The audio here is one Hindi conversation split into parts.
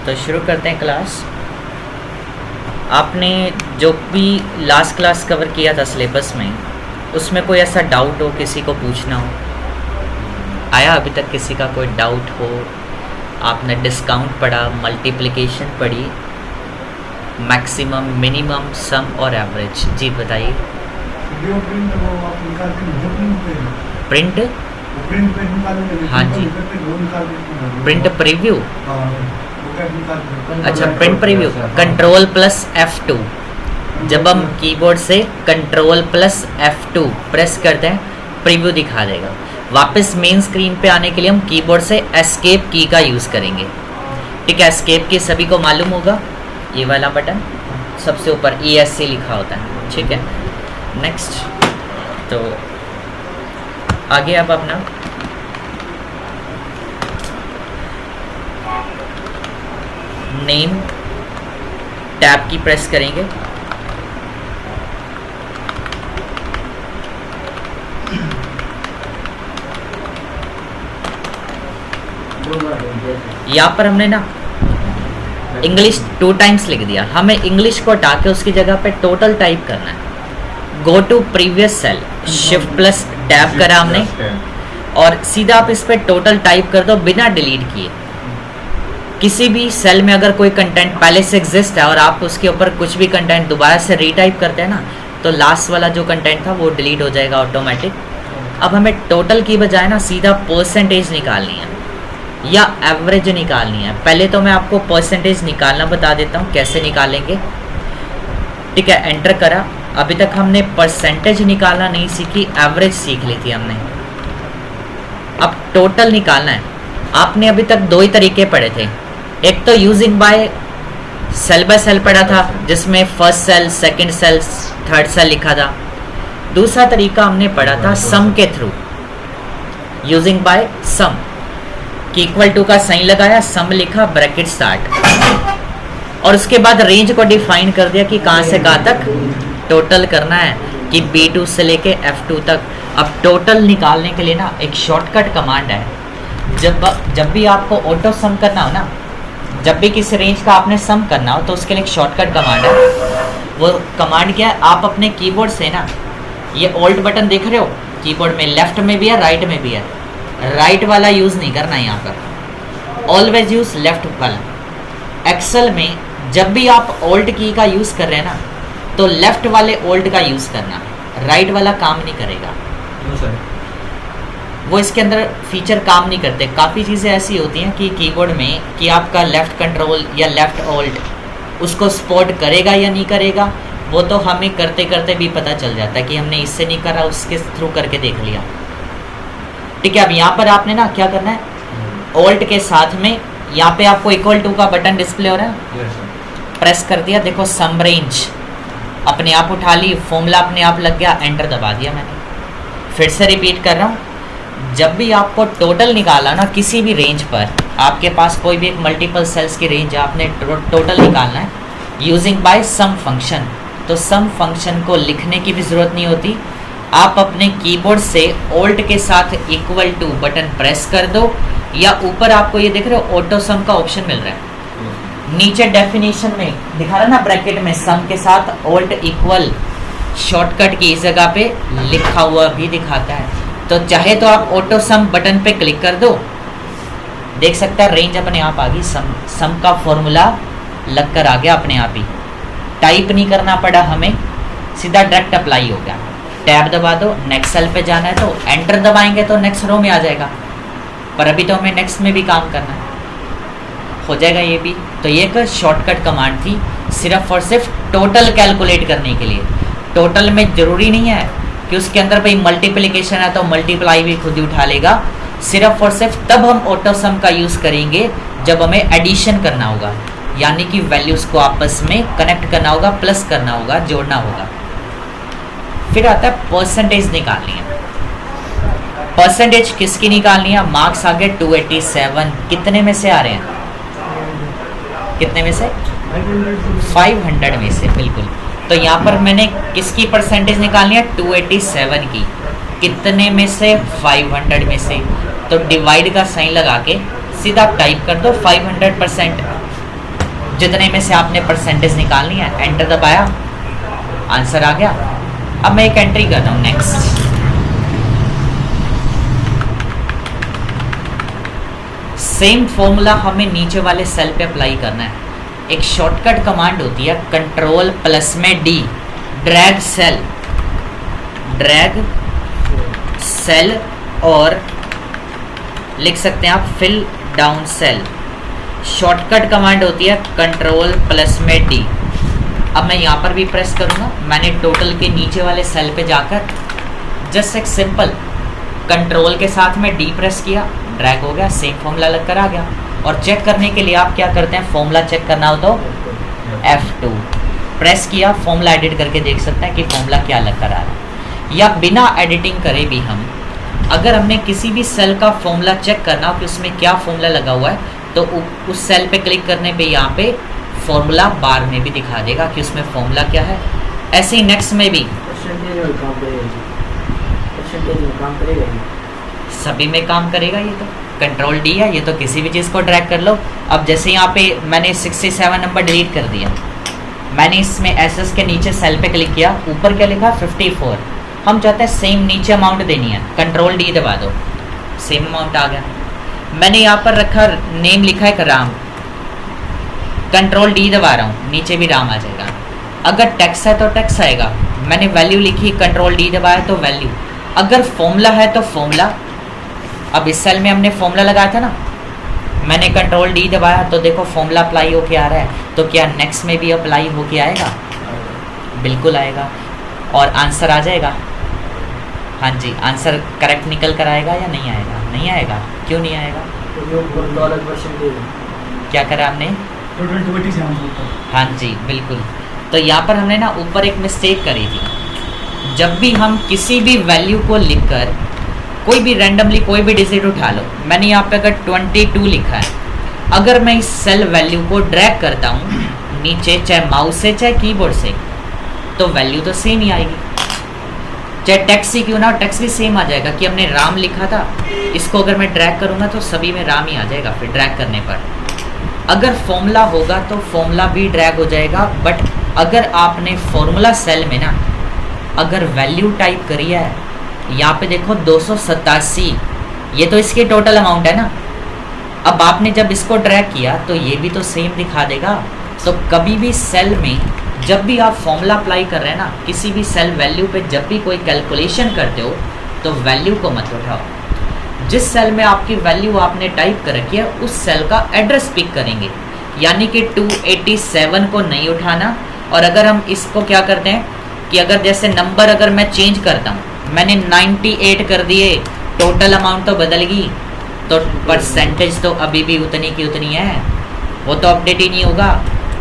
तो शुरू करते हैं क्लास। आपने जो भी लास्ट क्लास कवर किया था सिलेबस में, उसमें कोई ऐसा डाउट हो, किसी को पूछना हो? आया अभी तक किसी का कोई डाउट हो? आपने डिस्काउंट पढ़ा, मल्टीप्लिकेशन पढ़ी, मैक्सिमम, मिनिमम, सम और एवरेज। जी बताइए। प्रिंट, हाँ जी, प्रिंट प्रीव्यू। अच्छा, print preview control plus F2। जब हम कीबोर्ड से कंट्रोल प्लस F2 प्रेस करते हैं, प्रीव्यू दिखा देगा। वापस मेन स्क्रीन पे आने के लिए हम कीबोर्ड से एस्केप की का यूज़ करेंगे। ठीक है, एस्केप की सभी को मालूम होगा, ये वाला बटन सबसे ऊपर ESC लिखा होता है। ठीक है, नेक्स्ट। तो आगे आप अपना नेम टैब की प्रेस करेंगे। यहाँ पर हमने ना इंग्लिश 2 टाइम्स लिख दिया। हमें इंग्लिश को हटा के उसकी जगह पे टोटल टाइप करना है। Go to previous cell, shift plus tab करा हमने और सीधा आप इस पे टोटल टाइप कर दो बिना डिलीट किए। किसी भी सेल में अगर कोई कंटेंट पहले से एग्जिस्ट है और आप उसके ऊपर कुछ भी कंटेंट दोबारा से रीटाइप करते हैं ना, तो लास्ट वाला जो कंटेंट था वो डिलीट हो जाएगा ऑटोमेटिक। अब हमें टोटल की बजाय ना सीधा परसेंटेज निकालनी है या एवरेज निकालनी है। पहले तो मैं आपको परसेंटेज निकालना बता देता हूँ कैसे निकालेंगे। ठीक है, एंटर करा। अभी तक हमने परसेंटेज निकालना नहीं सीखी, एवरेज सीख ली थी हमने। अब टोटल निकालना है। आपने अभी तक 2 ही तरीके पढ़े थे। एक तो यूजिंग बाय सेल पढ़ा था, जिसमें first cell, second cell, third cell लिखा था। दूसरा तरीका हमने पढ़ा था सम के थ्रू, यूजिंग बाय सम, कि इक्वल टू का साइन लगाया, सम लिखा, ब्रैकेट स्टार्ट, और उसके बाद रेंज को डिफाइन कर दिया कि कहाँ से कहाँ तक टोटल करना है, कि B2 से लेके F2 तक। अब टोटल निकालने के लिए ना एक शॉर्टकट कमांड है। जब भी आपको ऑटो सम करना हो ना, जब भी किसी रेंज का आपने सम करना हो, तो उसके लिए एक शॉर्टकट कमांड है। वो कमांड क्या है? आप अपने कीबोर्ड से ना ये ऑल्ट बटन देख रहे हो कीबोर्ड में, लेफ्ट में भी है, राइट में भी है। राइट वाला यूज़ नहीं करना है यहाँ पर, ऑलवेज यूज़ लेफ्ट वाला। एक्सेल में जब भी आप ऑल्ट की का यूज़ कर रहे हैं ना, तो लेफ्ट वाले ऑल्ट का यूज़ करना, राइट वाला काम नहीं करेगा। वो इसके अंदर फीचर काम नहीं करते। काफ़ी चीज़ें ऐसी होती हैं कि कीबोर्ड में कि आपका लेफ़्ट कंट्रोल या लेफ़्ट ऑल्ट उसको सपोर्ट करेगा या नहीं करेगा, वो तो हमें करते करते भी पता चल जाता है कि हमने इससे नहीं करा, उसके थ्रू करके देख लिया। ठीक है, अब यहाँ पर आपने ना क्या करना है, ऑल्ट के साथ में यहाँ पे आपको इक्वल टू का बटन डिस्प्ले हो रहा है, प्रेस कर दिया। देखो सम रेंज अपने आप उठा ली, फॉर्मूला अपने आप लग गया, एंटर दबा दिया मैंने। फिर से रिपीट कर रहा हूँ, जब भी आपको टोटल निकाला ना किसी भी रेंज पर, आपके पास कोई भी एक मल्टीपल सेल्स की रेंज है, आपने टोटल निकालना है यूजिंग बाय सम फंक्शन। तो सम फंक्शन को लिखने की भी ज़रूरत नहीं होती। आप अपने कीबोर्ड से ऑल्ट के साथ इक्वल टू बटन प्रेस कर दो, या ऊपर आपको ये दिख रहे हो ऑटो सम का ऑप्शन मिल रहा है, नीचे डेफिनेशन में दिखा रहा ना ब्रैकेट में सम के साथ ऑल्ट इक्वल, शॉर्टकट की इस जगह पे लिखा हुआ भी दिखाता है। तो चाहे तो आप ऑटो सम बटन पे क्लिक कर दो, देख सकता है रेंज अपने आप आ गई, सम का फॉर्मूला लग कर आ गया अपने आप ही। टाइप नहीं करना पड़ा हमें, सीधा डायरेक्ट अप्लाई हो गया। टैब दबा दो, नेक्स्ट सेल पे जाना है तो एंटर दबाएंगे तो नेक्स्ट रो में आ जाएगा, पर अभी तो हमें नेक्स्ट में भी काम करना है, हो जाएगा ये भी। तो ये एक शॉर्टकट कमांड थी सिर्फ और सिर्फ टोटल कैलकुलेट करने के लिए। टोटल में ज़रूरी नहीं है कि उसके अंदर भाई मल्टीप्लिकेशन है तो मल्टीप्लाई भी खुद ही उठा लेगा। सिर्फ और सिर्फ तब हम ऑटो सम का यूज़ करेंगे जब हमें एडिशन करना होगा, यानी कि वैल्यूज़ को आपस में कनेक्ट करना होगा, प्लस करना होगा, जोड़ना होगा। फिर आता है परसेंटेज निकालनी है। परसेंटेज किसकी निकालनी है? मार्क्स आ गए 287, कितने में से आ रहे हैं? कितने में से? 500 में से, बिल्कुल। तो यहाँ पर मैंने किसकी परसेंटेज निकालनी है? 287 की। कितने में से? 500 में से। तो डिवाइड का साइन लगा के सीधा टाइप कर दो 500%। जितने में से आपने परसेंटेज निकालनी है, एंटर दबाया, आंसर आ गया। अब मैं एक एंट्री कर रहा हूँ नेक्स्ट। सेम फॉर्मूला हमें नीचे वाले सेल पे अप्लाई करना है। एक शॉर्टकट कमांड होती है कंट्रोल प्लस में डी, ड्रैग सेल और लिख सकते हैं आप fill down cell. Shortcut command होती है कंट्रोल प्लस में डी। अब मैं यहाँ पर भी प्रेस करूँगा, मैंने टोटल के नीचे वाले सेल पे जाकर जस्ट एक सिंपल कंट्रोल के साथ में डी प्रेस किया, ड्रैग हो गया, सेम फॉर्मूला लग कर आ गया। और चेक करने के लिए आप क्या करते हैं, फॉर्मूला चेक करना हो तो F2 प्रेस किया, फॉर्मूला एडिट करके देख सकते हैं कि फॉर्मूला क्या लग कर आ रहा है। या बिना एडिटिंग करे भी हम, अगर हमने किसी भी सेल का फॉर्मूला चेक करना हो कि उसमें क्या फॉर्मूला लगा हुआ है, तो उस सेल पे क्लिक करने पे यहाँ पे फॉर्मूला बार में भी दिखा देगा कि उसमें फॉर्मूला क्या है। ऐसे ही नेक्स्ट में भी सभी में काम करेगा। ये तो कंट्रोल डी है, ये तो किसी भी चीज़ को ड्रैग कर लो। अब जैसे यहाँ पे मैंने 67 नंबर डिलीट कर दिया, मैंने इसमें एसएस के नीचे सेल पे क्लिक किया, ऊपर क्या लिखा 54। हम चाहते हैं सेम नीचे अमाउंट देनी है, कंट्रोल डी दबा दो, सेम अमाउंट आ गया। मैंने यहाँ पर रखा नेम लिखा है राम, कंट्रोल डी दबा रहा हूँ, नीचे भी राम आ जाएगा। अगर टैक्स है तो टैक्स आएगा, मैंने वैल्यू लिखी, कंट्रोल डी दबाया तो वैल्यू। अगर फॉर्मूला है तो फॉर्मूला, अब इस सेल में हमने फॉर्मूला लगाया था ना, मैंने कंट्रोल डी दबाया तो देखो फॉर्मूला अप्लाई होके आ रहा है। तो क्या नेक्स्ट में भी अप्लाई होके आएगा? बिल्कुल आएगा और आंसर आ जाएगा। हाँ जी, आंसर करेक्ट निकल कर आएगा या नहीं आएगा? नहीं आएगा। क्यों नहीं आएगा? क्या करा हमने? हाँ जी बिल्कुल। तो यहाँ पर हमने ना ऊपर एक मिस्टेक करी थी। जब भी हम किसी भी वैल्यू को लिखकर कोई भी रैंडमली कोई भी डिजिट उठा लो, मैंने यहाँ पे अगर 22 लिखा है, अगर मैं इस सेल वैल्यू को ड्रैग करता हूँ नीचे, चाहे माउस से चाहे कीबोर्ड से, तो वैल्यू तो सेम ही आएगी। चाहे टेक्स्ट ही क्यों ना, टेक्स्ट भी सेम आ जाएगा कि हमने राम लिखा था, इसको अगर मैं ड्रैग करूँगा तो सभी में राम ही आ जाएगा फिर ड्रैग करने पर। अगर फॉर्मूला होगा तो फॉर्मूला भी ड्रैग हो जाएगा। बट अगर आपने फॉर्मूला सेल में ना अगर वैल्यू टाइप करी है, यहाँ पे देखो 287, ये तो इसकी टोटल अमाउंट है ना। अब आपने जब इसको ड्रैग किया तो ये भी तो सेम दिखा देगा। तो कभी भी सेल में जब भी आप फॉर्मूला अप्लाई कर रहे हैं ना, किसी भी सेल वैल्यू पे जब भी कोई कैलकुलेशन करते हो तो वैल्यू को मत उठाओ। जिस सेल में आपकी वैल्यू आपने टाइप कर रखी है उस सेल का एड्रेस पिक करेंगे, यानी कि 287 को नहीं उठाना। और अगर हम इसको क्या करते हैं कि अगर जैसे नंबर अगर मैं चेंज करता हूँ, मैंने 98 कर दिए, टोटल अमाउंट तो बदल गई, तो परसेंटेज तो अभी भी उतनी की उतनी है, वो तो अपडेट ही नहीं होगा।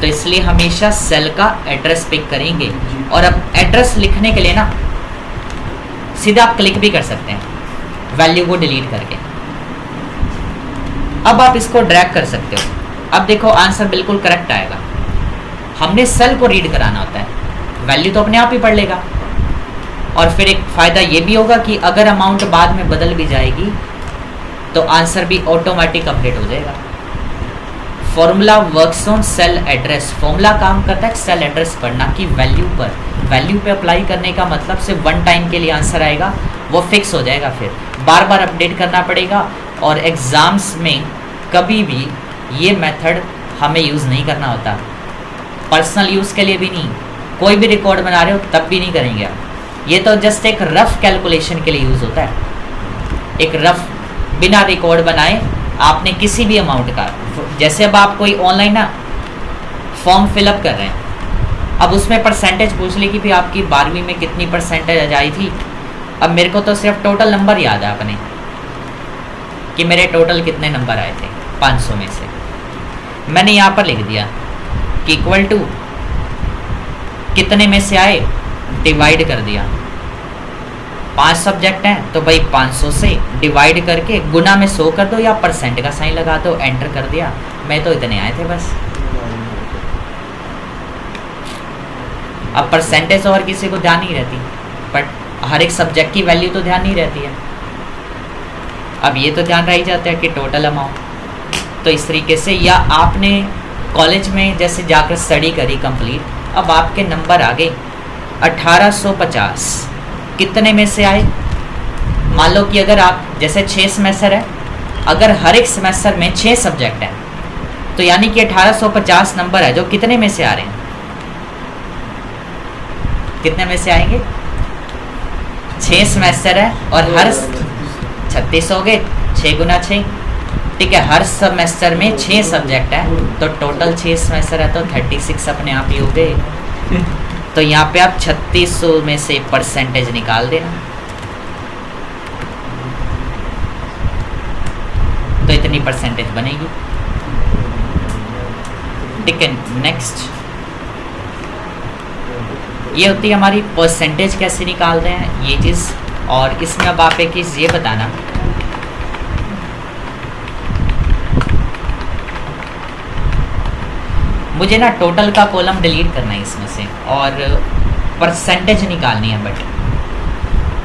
तो इसलिए हमेशा सेल का एड्रेस पिक करेंगे। और अब एड्रेस लिखने के लिए ना सीधा आप क्लिक भी कर सकते हैं वैल्यू को डिलीट करके। अब आप इसको ड्रैग कर सकते हो। अब देखो आंसर बिल्कुल करेक्ट आएगा। हमने सेल को रीड कराना होता है, वैल्यू तो अपने आप ही पढ़ लेगा। और फिर एक फ़ायदा ये भी होगा कि अगर अमाउंट बाद में बदल भी जाएगी तो आंसर भी ऑटोमेटिक अपडेट हो जाएगा। Formula works on sale address, formula काम करता है सेल एड्रेस पर, ना कि वैल्यू पर। वैल्यू पे अप्लाई करने का मतलब सिर्फ वन टाइम के लिए आंसर आएगा, वो फिक्स हो जाएगा, फिर बार बार अपडेट करना पड़ेगा। और एग्ज़ाम्स में कभी भी ये मेथड हमें यूज़ नहीं करना होता, पर्सनल यूज़ के लिए भी नहीं, कोई भी रिकॉर्ड बना रहे हो तब भी नहीं करेंगे आप। ये तो जस्ट एक रफ कैलकुलेशन के लिए यूज़ होता है, एक रफ बिना रिकॉर्ड बनाए आपने किसी भी अमाउंट का। जैसे अब आप कोई ऑनलाइन ना फॉर्म फिलअप कर रहे हैं, अब उसमें परसेंटेज पूछ ली कि भी आपकी 12वीं में कितनी परसेंटेज आई थी। अब मेरे को तो सिर्फ टोटल नंबर याद है अपने कि मेरे टोटल कितने नंबर आए थे 500 में से। मैंने यहाँ पर लिख दिया कि इक्वल टू कितने में से आए, डिवाइड कर दिया। 5 सब्जेक्ट हैं तो भाई 500 से डिवाइड करके गुना में 100 कर दो या परसेंट का साइन लगा दो, एंटर कर दिया। मैं तो इतने आए थे बस। अब परसेंटेज और किसी को ध्यान नहीं रहती, बट हर एक सब्जेक्ट की वैल्यू तो ध्यान नहीं रहती है। अब ये तो ध्यान रह ही जाता है कि टोटल अमाउंट। तो इस तरीके से, या आपने कॉलेज में जैसे जाकर स्टडी करी कंप्लीट, अब आपके नंबर आ गए 1850, कितने में से आए? मान लो कि अगर आप जैसे 6 सेमेस्टर है, अगर हर एक सेमेस्टर में 6 सब्जेक्ट हैं, तो यानी कि 1850 नंबर है जो कितने में से आ रहे हैं? कितने में से आएंगे? 6 सेमेस्टर है और हर 36 हो गए, 6 गुना 6, ठीक है। हर सेमेस्टर में 6 सब्जेक्ट है, तो टोटल 6 सेमेस्टर है तो 36 अपने आप ही हो गए। तो यहाँ पे आप 3600 में से परसेंटेज निकाल देना, तो इतनी परसेंटेज बनेगी, ठीक है। नेक्स्ट, ये होती है हमारी परसेंटेज कैसे निकालते हैं ये चीज़। और इसमें अब आप एक चीज़ ये बताना, मुझे ना टोटल का कॉलम डिलीट करना है इसमें से और परसेंटेज निकालनी है, बट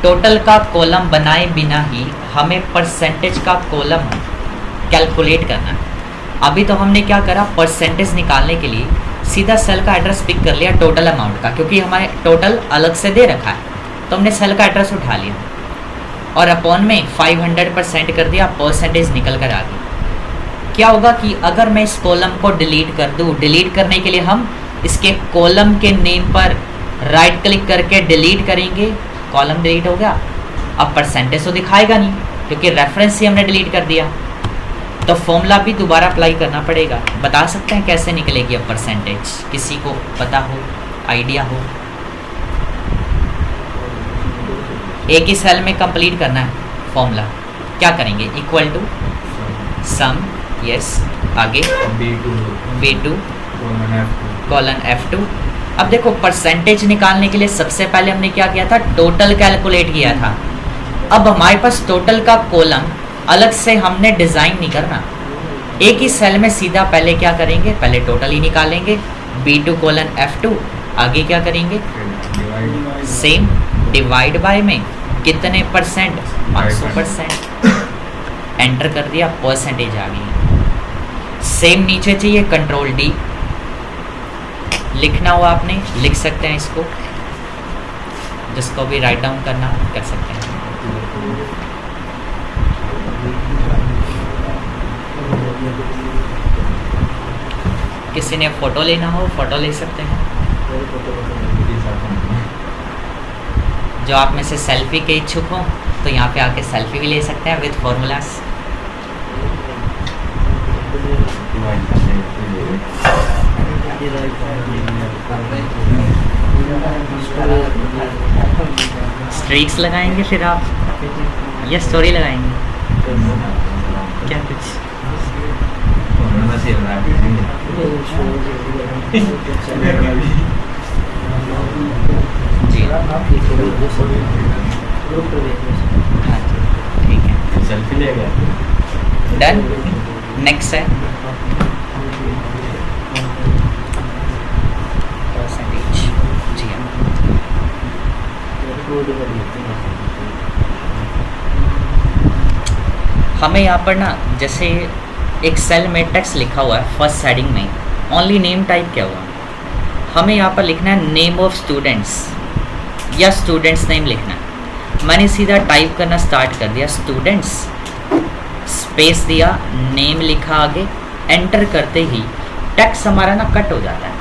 टोटल का कॉलम बनाए बिना ही हमें परसेंटेज का कॉलम कैलकुलेट करना है। अभी तो हमने क्या करा, परसेंटेज निकालने के लिए सीधा सेल का एड्रेस पिक कर लिया टोटल अमाउंट का, क्योंकि हमारे टोटल अलग से दे रखा है, तो हमने सेल का एड्रेस उठा लिया और अपॉन में 500% कर दिया, परसेंटेज निकल कर आ गई। क्या होगा कि अगर मैं इस कॉलम को डिलीट कर दूँ, डिलीट करने के लिए हम इसके कॉलम के नेम पर राइट क्लिक करके डिलीट करेंगे, कॉलम डिलीट हो गया। अब परसेंटेज तो दिखाएगा नहीं क्योंकि रेफरेंस ही हमने डिलीट कर दिया, तो फॉर्मूला भी दोबारा अप्लाई करना पड़ेगा। बता सकते हैं कैसे निकलेगी अब परसेंटेज? किसी को पता हो, आइडिया हो? एक ही सेल में कंप्लीट करना है फॉर्मूला, क्या करेंगे? इक्वल टू सम, यस, आगे B2 कॉलन F2। अब देखो परसेंटेज निकालने के लिए सबसे पहले हमने क्या किया था, टोटल कैलकुलेट किया था। अब हमारे पास टोटल का कॉलम अलग से हमने डिज़ाइन नहीं करना, एक ही सेल में सीधा पहले क्या करेंगे, पहले टोटल ही निकालेंगे, B2 कॉलन F2, आगे क्या करेंगे, सेम डिवाइड बाय में कितने परसेंट, 500%, एंटर कर दिया, परसेंटेज आ गई। सेम नीचे चाहिए कंट्रोल D, लिखना हो आपने लिख सकते हैं इसको, जिसको भी राइट डाउन करना कर सकते हैं। किसी ने फ़ोटो लेना हो फ़ोटो ले सकते हैं, जो आप में से सेल्फी के इच्छुक हो तो यहाँ पे आके सेल्फी भी ले सकते हैं विद फॉर्मूलाज। स्ट्रीक्स लगाएंगे फिर आप, या स्टोरी लगाएंगे, क्या कुछ? जी हाँ जी, ठीक है, सेल्फी ले गया, डन। नेक्स्ट है परसेंटेज, जी हाँ। हमें यहाँ पर ना जैसे एक सेल में टेक्स्ट लिखा हुआ है फर्स्ट हेडिंग में, ओनली नेम टाइप क्या हुआ, हमें यहाँ पर लिखना है नेम ऑफ स्टूडेंट्स या स्टूडेंट्स नेम लिखना है। मैंने सीधा टाइप करना स्टार्ट कर दिया, स्टूडेंट्स, स्पेस दिया, नेम लिखा आगे, एंटर करते ही टेक्स्ट हमारा ना कट हो जाता है।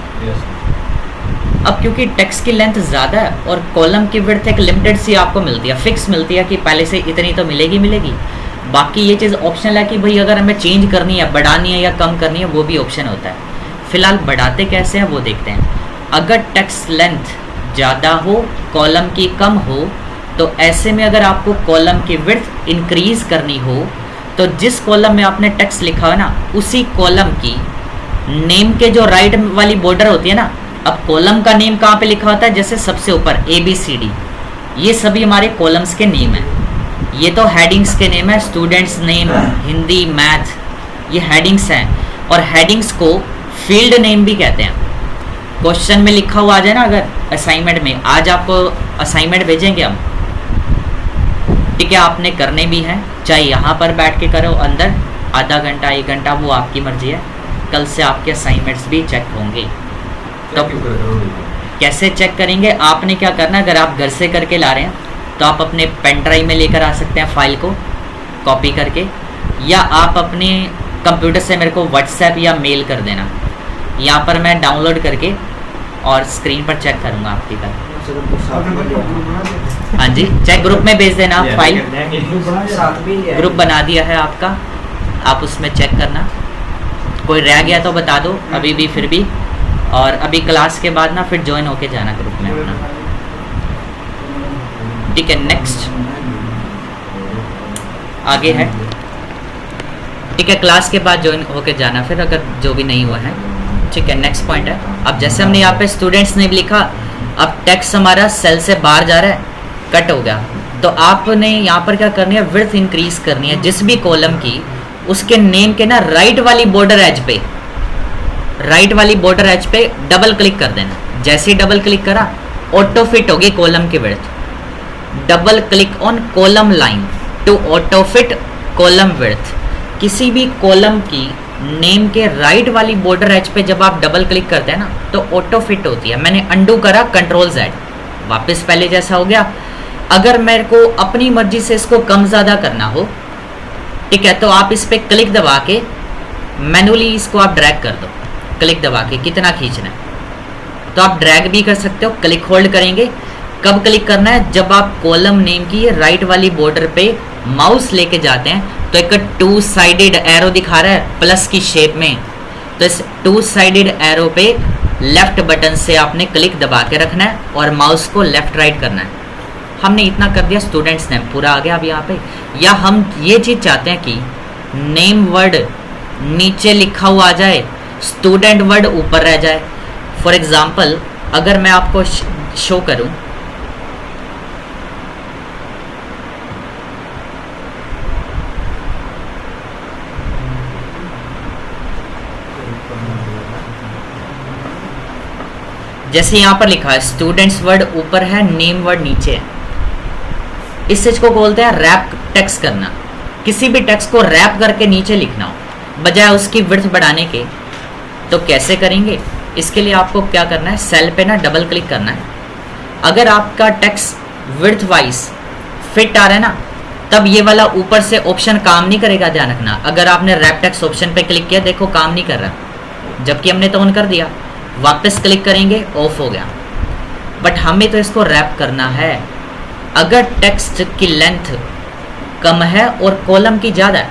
अब क्योंकि टेक्स्ट की लेंथ ज़्यादा है और कॉलम की विड्थ एक लिमिटेड सी आपको मिलती है, फिक्स मिलती है कि पहले से इतनी तो मिलेगी। बाकी ये चीज़ ऑप्शनल है कि भाई अगर हमें चेंज करनी है, बढ़ानी है या कम करनी है, वो भी ऑप्शन होता है। फिलहाल बढ़ाते कैसे हैं वो देखते हैं। अगर टेक्स्ट लेंथ ज़्यादा हो, कॉलम की कम हो, तो ऐसे में अगर आपको कॉलम की विड्थ इंक्रीज़ करनी हो तो जिस कॉलम में आपने टेक्स्ट लिखा है ना, उसी कॉलम की नेम के जो राइट वाली बॉर्डर होती है ना, अब कॉलम का नेम कहाँ पे लिखा होता है, जैसे सबसे ऊपर ABCD, ये सभी हमारे कॉलम्स के नेम हैं। ये तो हेडिंग्स के नेम है, स्टूडेंट्स नेम, हिंदी, मैथ, ये हेडिंग्स हैं। और हेडिंग्स को फील्ड नेम भी कहते हैं। क्वेश्चन में लिखा हुआ आ जाए ना, अगर असाइनमेंट में, आज आपको असाइनमेंट भेजेंगे हम, ठीक है, आपने करने भी हैं, चाहे यहाँ पर बैठ के करो, अंदर आधा घंटा 1 घंटा, वो आपकी मर्जी है। कल से आपके असाइनमेंट्स भी चेक होंगे। तो कैसे चेक करेंगे, आपने क्या करना है, अगर आप घर से करके ला रहे हैं तो आप अपने पेन ड्राइव में लेकर आ सकते हैं फाइल को कॉपी करके, या आप अपने कंप्यूटर से मेरे को व्हाट्सएप या मेल कर देना। यहाँ पर मैं डाउनलोड करके और स्क्रीन पर चेक करूँगा आपकी कल। हाँ जी, चेक ग्रुप में भेज देना आप फाइल। ग्रुप बना दिया है आपका, आप उसमें चेक करना। कोई रह गया तो बता दो अभी भी, फिर भी। और अभी क्लास के बाद ना फिर ज्वाइन होके जाना ग्रुप में अपना, ठीक है। नेक्स्ट आगे है, ठीक है, क्लास के बाद ज्वाइन होके जाना फिर, अगर जो भी नहीं हुआ है, ठीक है। नेक्स्ट पॉइंट है, अब जैसे हमने यहाँ पे स्टूडेंट्स ने भी लिखा, अब टेक्स्ट हमारा सेल से बाहर जा रहा है, कट हो गया, तो आपने यहाँ पर क्या करनी है, विड्थ इंक्रीज करनी है जिस भी कॉलम की, उसके नेम के ना राइट वाली बॉर्डर एज पे, राइट वाली बॉर्डर एज पे डबल क्लिक कर देना। जैसे ही डबल क्लिक करा, ऑटो फिट होगी कॉलम की width. Double click on column line to auto fit column width. किसी भी कॉलम की नेम के राइट वाली बॉर्डर एज पे जब आप डबल क्लिक करते हैं ना, तो ऑटो फिट होती है। मैंने अंडू करा, कंट्रोल Z, वापस पहले जैसा हो गया। अगर मेरे को अपनी मर्जी से इसको कम ज़्यादा करना हो, ठीक है, तो आप इस पे क्लिक दबा के मैनुअली इसको आप ड्रैग कर दो, क्लिक दबा के कितना खींचना है तो आप ड्रैग भी कर सकते हो। क्लिक होल्ड करेंगे, कब क्लिक करना है, जब आप कॉलम नेम की राइट वाली बॉर्डर पे माउस लेके जाते हैं तो एक टू साइडेड एरो दिखा रहा है प्लस की शेप में, तो इस टू साइडेड एरो पे लेफ्ट बटन से आपने क्लिक दबा के रखना है और माउस को लेफ्ट राइट करना है। हमने इतना कर दिया, स्टूडेंट्स नेम पूरा आ गया अब यहाँ पे। या हम ये चीज़ चाहते हैं कि नेम वर्ड नीचे लिखा हुआ आ जाए, स्टूडेंट वर्ड ऊपर रह जाए। फॉर एग्जाम्पल अगर मैं आपको शो करूं, जैसे यहाँ पर लिखा है स्टूडेंट्स वर्ड ऊपर है, नेम वर्ड नीचे है। इस चीज को बोलते हैं रैप टेक्स्ट करना। किसी भी टेक्स्ट को रैप करके नीचे लिखना हो बजाय उसकी विड्थ बढ़ाने के, तो कैसे करेंगे, इसके लिए आपको क्या करना है, सेल पे ना डबल क्लिक करना है। अगर आपका टेक्स्ट विड्थ वाइज फिट आ रहा है ना, तब ये वाला ऊपर से ऑप्शन काम नहीं करेगा, ध्यान रखना। अगर आपने रैप टेक्स्ट ऑप्शन पे क्लिक किया, देखो काम नहीं कर रहा, जबकि हमने तो ऑन कर दिया। वापस क्लिक करेंगे, ऑफ हो गया। बट हमें तो इसको रैप करना है। अगर टेक्स्ट की लेंथ कम है और कॉलम की ज़्यादा है,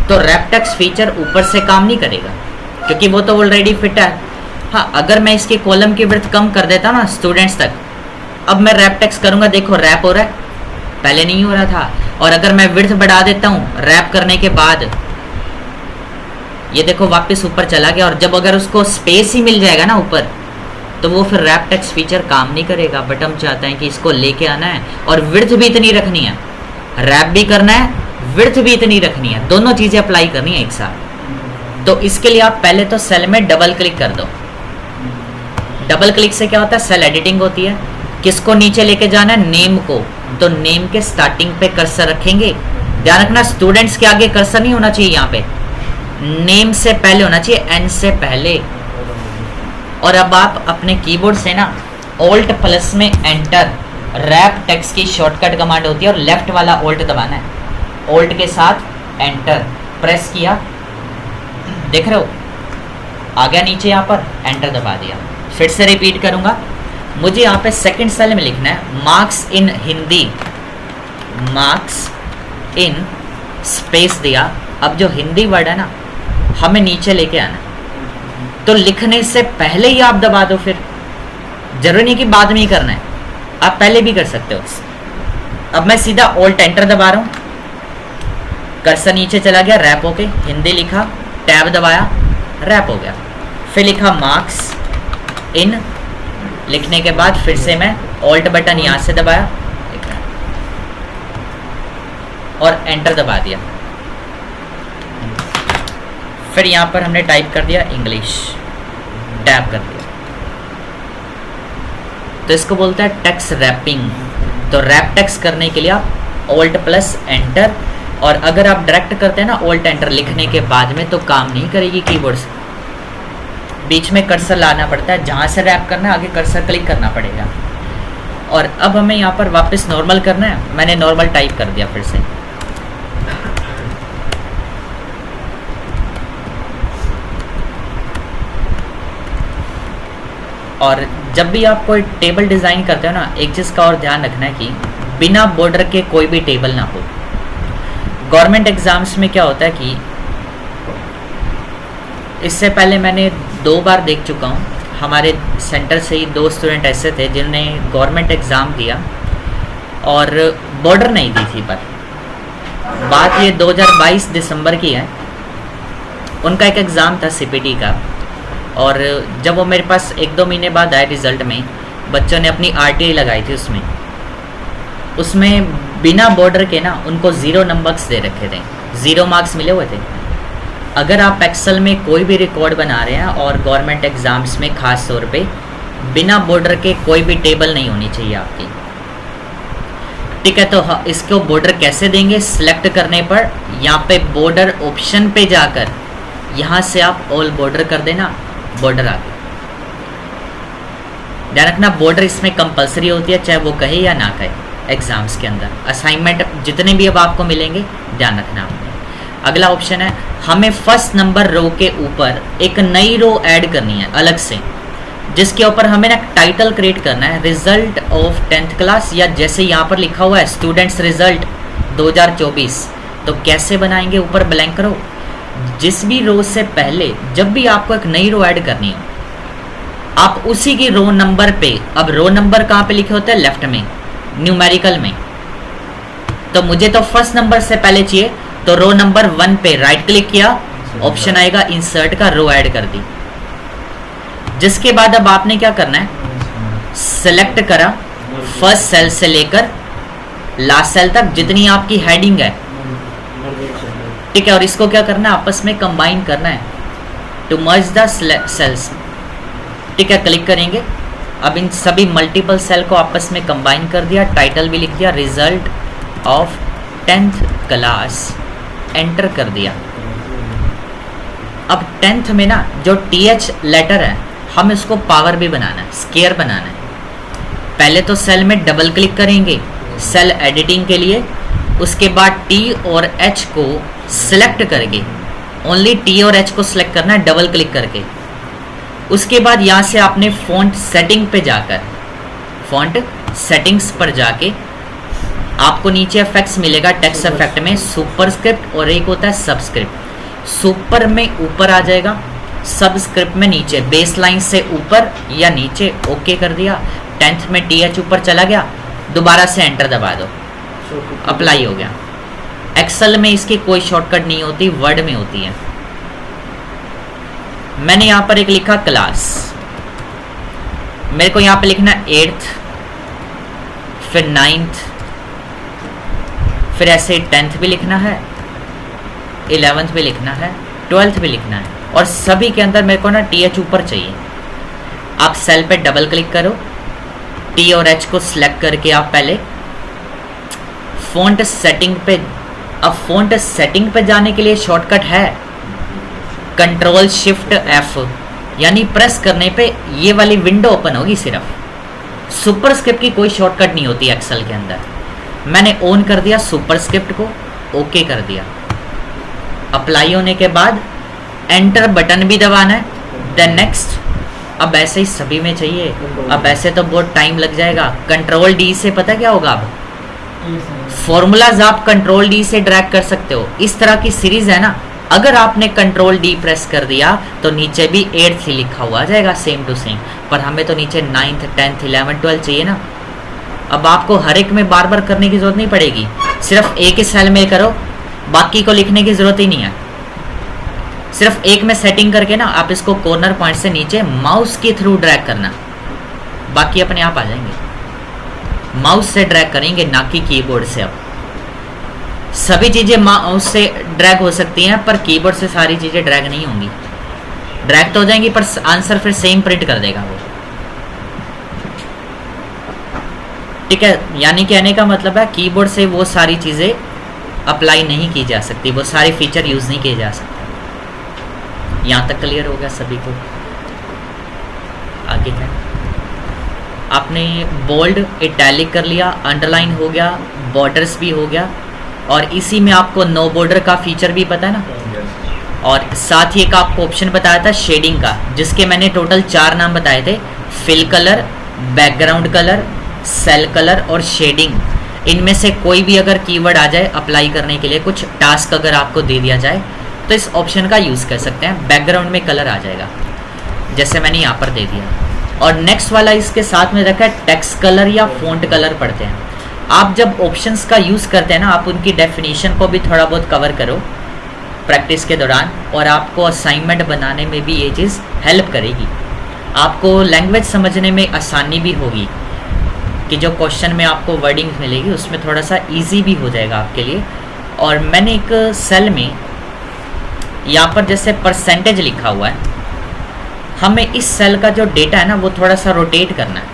तो रैप टेक्स्ट फीचर ऊपर से काम नहीं करेगा, क्योंकि वो तो ऑलरेडी फिट है। हाँ, अगर मैं इसके कॉलम की विड्थ कम कर देता ना स्टूडेंट्स तक, अब मैं रैप टेक्स्ट करूँगा, देखो रैप हो रहा है, पहले नहीं हो रहा था। और अगर मैं विड्थ बढ़ा देता हूँ रैप करने के बाद, ये देखो वापस ऊपर चला गया। और जब अगर उसको स्पेस ही मिल जाएगा ना ऊपर, तो वो फिर रैप टेक्स्ट फीचर काम नहीं करेगा। बट हम चाहते हैं कि इसको लेके आना है और विड्थ भी इतनी रखनी है, रैप भी करना है, विड्थ भी इतनी रखनी है, दोनों चीज़ें अप्लाई करनी है एक साथ। तो इसके लिए आप पहले तो सेल में डबल क्लिक कर दो। डबल क्लिक से क्या होता है, सेल एडिटिंग होती है। किसको नीचे लेके जाना है, नेम को, तो नेम के स्टार्टिंग पे कर्सर रखेंगे। ध्यान रखना स्टूडेंट्स के आगे कर्सर नहीं होना चाहिए, यहाँ पे नेम से पहले होना चाहिए, एन से पहले। और अब आप अपने कीबोर्ड से ना ऑल्ट प्लस में एंटर, रैप टेक्स्ट की शॉर्टकट कमांड होती है, और लेफ्ट वाला ऑल्ट दबाना है। ऑल्ट के साथ एंटर प्रेस किया, देख रहे हो आ गया नीचे, यहाँ पर एंटर दबा दिया। फिर से रिपीट करूँगा, मुझे यहाँ पे सेकंड सेल में लिखना है marks in Hindi, marks in space दिया। अब जो हिंदी वर्ड है ना, हमें नीचे लेके आना, तो लिखने से पहले ही आप दबा दो। फिर जरूरी नहीं कि बाद में ही करना है, आप पहले भी कर सकते हो। अब मैं सीधा ऑल्ट एंटर दबा रहा हूँ, कर्सर नीचे चला गया, रैप होके हिंदी लिखा, टैब दबाया, रैप हो गया। फिर लिखा मार्क्स इन, लिखने के बाद फिर से मैं ऑल्ट बटन यहाँ से दबाया और एंटर दबा दिया। फिर यहाँ पर हमने टाइप कर दिया इंग्लिश, टैप कर दिया। तो इसको बोलता है टेक्स्ट रैपिंग। तो रैप टेक्स्ट करने के लिए आप ऑल्ट प्लस एंटर, और अगर आप डायरेक्ट करते हैं ना ऑल्ट एंटर लिखने के बाद में, तो काम नहीं करेगी कीबोर्ड से, बीच में कर्सर लाना पड़ता है, जहाँ से रैप करना है आगे कर्सर क्लिक करना पड़ेगा। और अब हमें यहाँ पर वापस नॉर्मल करना है, मैंने नॉर्मल टाइप कर दिया फिर से। और जब भी आप कोई टेबल डिज़ाइन करते हो ना, एक चीज़ का और ध्यान रखना है कि बिना बॉर्डर के कोई भी टेबल ना हो। गवर्नमेंट एग्ज़ाम्स में क्या होता है कि इससे पहले मैंने 2 बार देख चुका हूँ, हमारे सेंटर से ही 2 स्टूडेंट ऐसे थे जिन्होंने गवर्नमेंट एग्ज़ाम दिया और बॉर्डर नहीं दी थी। पर बात ये 2022 दिसंबर की है, उनका एक एग्ज़ाम था सीपीटी का, और जब वो मेरे पास 1-2 महीने बाद आए रिज़ल्ट में, बच्चों ने अपनी आरटीआई लगाई थी, उसमें बिना बॉर्डर के ना उनको 0 नंबर्स दे रखे थे, 0 मार्क्स मिले हुए थे। अगर आप एक्सेल में कोई भी रिकॉर्ड बना रहे हैं और गवर्नमेंट एग्ज़ाम्स में ख़ास तौर पे बिना बॉर्डर के कोई भी टेबल नहीं होनी चाहिए आपकी, ठीक है। तो इसको बॉर्डर कैसे देंगे? सिलेक्ट करने पर यहाँ पे बॉर्डर ऑप्शन पे जाकर यहाँ से आप ऑल बॉर्डर कर देना, बॉर्डर आ गई। ध्यान रखना बॉर्डर इसमें कंपलसरी होती है, चाहे वो कहे या ना कहे। एग्जाम्स के अंदर असाइनमेंट जितने भी अब आपको मिलेंगे, ध्यान रखना आपने। अगला ऑप्शन है, हमें फर्स्ट नंबर रो के ऊपर एक नई रो ऐड करनी है अलग से, जिसके ऊपर हमें ना टाइटल क्रिएट करना है, रिजल्ट ऑफ 10th क्लास, या जैसे यहाँ पर लिखा हुआ है स्टूडेंट्स रिजल्ट 2024। तो कैसे बनाएंगे? ऊपर ब्लैंक करो, जिस भी रो से पहले जब भी आपको एक नई रो ऐड करनी हो, आप उसी की रो नंबर पे, अब रो नंबर कहाँ पे लिखे होते हैं? लेफ्ट में, न्यूमेरिकल में। तो मुझे तो फर्स्ट नंबर से पहले चाहिए, तो रो नंबर 1 पे राइट क्लिक किया, ऑप्शन आएगा इंसर्ट का, रो ऐड कर दी। जिसके बाद अब आपने क्या करना है? सेलेक्ट करा फर्स्ट सेल से लेकर लास्ट सेल तक जितनी आपकी हेडिंग है, ठीक है। और इसको क्या करना है? आपस में कंबाइन करना है, टू मर्ज द सेल्स, ठीक है। क्लिक करेंगे, अब इन सभी मल्टीपल सेल को आपस में कंबाइन कर दिया, टाइटल भी लिख दिया, result of 10th class, enter कर दिया। अब 10th में ना जो TH लेटर है, हम इसको पावर भी बनाना है, स्केयर बनाना है। पहले तो सेल में डबल क्लिक करेंगे सेल एडिटिंग के लिए, उसके बाद T और H को सिलेक्ट करके, ओनली T और H को सिलेक्ट करना है डबल क्लिक करके। उसके बाद यहाँ से आपने फॉन्ट सेटिंग पे जाकर, फॉन्ट सेटिंग्स पर जाके आपको नीचे इफेक्ट्स मिलेगा, टेक्स्ट इफेक्ट में सुपरस्क्रिप्ट और एक होता है सबस्क्रिप्ट। सुपर में ऊपर आ जाएगा, सबस्क्रिप्ट में नीचे, बेस लाइन से ऊपर या नीचे, ओके कर दिया। 10th में TH ऊपर चला गया, दोबारा से एंटर दबा दो, अप्लाई हो गया। एक्सेल में इसकी कोई शॉर्टकट नहीं होती, वर्ड में होती है। मैंने यहाँ पर एक लिखा क्लास, मेरे को यहाँ पे लिखना 8th, फिर 9th, फिर ऐसे 10th भी लिखना है, 11th भी लिखना है, 12th भी लिखना है, और सभी के अंदर मेरे को ना TH ऊपर चाहिए। आप सेल पे डबल क्लिक करो, T और H को सिलेक्ट करके आप पहले फॉन्ट सेटिंग पे, अब फॉन्ट सेटिंग पे जाने के लिए शॉर्टकट है कंट्रोल शिफ्ट F, यानी प्रेस करने पे ये वाली विंडो ओपन होगी सिर्फ। सुपरस्क्रिप्ट की कोई शॉर्टकट नहीं होती एक्सेल के अंदर। मैंने ऑन कर दिया सुपरस्क्रिप्ट को, ओके कर दिया। अप्लाई होने के बाद एंटर बटन भी दबाना है, देन नेक्स्ट। अब ऐसे ही सभी में चाहिए, अब ऐसे तो बहुत टाइम लग जाएगा। कंट्रोल D से पता क्या होगा, अब फॉर्मूलाज आप कंट्रोल D से ड्रैग कर सकते हो। इस तरह की सीरीज है ना, अगर आपने कंट्रोल D प्रेस कर दिया तो नीचे भी 8th लिखा हुआ आ जाएगा सेम टू सेम, पर हमें तो नीचे 9th, 10th, 11th, 12th चाहिए ना। अब आपको हर एक में बार बार करने की जरूरत नहीं पड़ेगी, सिर्फ एक ही सेल में करो, बाकी को लिखने की जरूरत ही नहीं है। सिर्फ एक में सेटिंग करके ना आप इसको कॉर्नर पॉइंट से नीचे माउस के थ्रू ड्रैग करना, बाकी अपने आप आ जाएंगे। माउस से ड्रैग करेंगे, ना कि कीबोर्ड से। अब सभी चीज़ें माउस से ड्रैग हो सकती हैं, पर कीबोर्ड से सारी चीज़ें ड्रैग नहीं होंगी। ड्रैग तो हो जाएंगी पर आंसर फिर सेम प्रिंट कर देगा वो, ठीक है। यानी कहने का मतलब है कीबोर्ड से वो सारी चीज़ें अप्लाई नहीं की जा सकती, वो सारे फीचर यूज़ नहीं किए जा सकते। यहाँ तक क्लियर हो गया सभी को? तार्किक है। आपने बोल्ड इटैलिक कर लिया, अंडरलाइन हो गया, बॉर्डर्स भी हो गया, और इसी में आपको नो बॉर्डर का फीचर भी पता है ना। और साथ ही एक आपको ऑप्शन बताया था शेडिंग का, जिसके मैंने टोटल 4 नाम बताए थे, fill colour, background colour, cell colour और शेडिंग। इनमें से कोई भी अगर कीवर्ड आ जाए अप्लाई करने के लिए, कुछ टास्क अगर आपको दे दिया जाए, तो इस ऑप्शन का यूज़ कर सकते हैं। बैकग्राउंड में कलर आ जाएगा, जैसे मैंने यहाँ पर दे दिया। और नेक्स्ट वाला इसके साथ में रखा है टेक्स्ट कलर या फ़ॉन्ट कलर पढ़ते हैं। आप जब ऑप्शंस का यूज़ करते हैं ना, आप उनकी डेफिनेशन को भी थोड़ा बहुत कवर करो प्रैक्टिस के दौरान, और आपको असाइनमेंट बनाने में भी ये चीज़ हेल्प करेगी। आपको लैंग्वेज समझने में आसानी भी होगी कि जो क्वेश्चन में आपको वर्डिंग मिलेगी उसमें थोड़ा सा इजी भी हो जाएगा आपके लिए। और मैंने एक सेल में यहाँ पर जैसे परसेंटेज लिखा हुआ है, हमें इस सेल का जो डेटा है ना वो थोड़ा सा रोटेट करना है।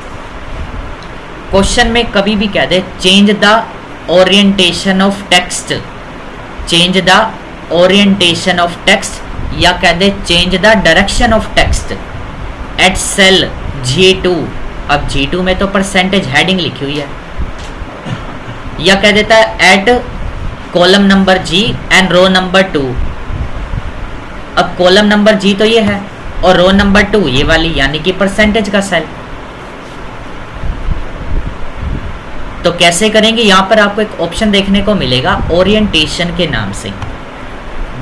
क्वेश्चन में कभी भी कह दे change the orientation of text, change the orientation of text, या कह दे change the direction of text at cell G2। अब G2 में तो परसेंटेज हेडिंग लिखी हुई है, या कह देता है at column number G and row number 2। अब कॉलम नंबर G तो ये है और रो नंबर 2 ये वाली, यानी कि परसेंटेज का सेल। तो कैसे करेंगे, यहाँ पर आपको एक ऑप्शन देखने को मिलेगा ओरिएंटेशन के नाम से,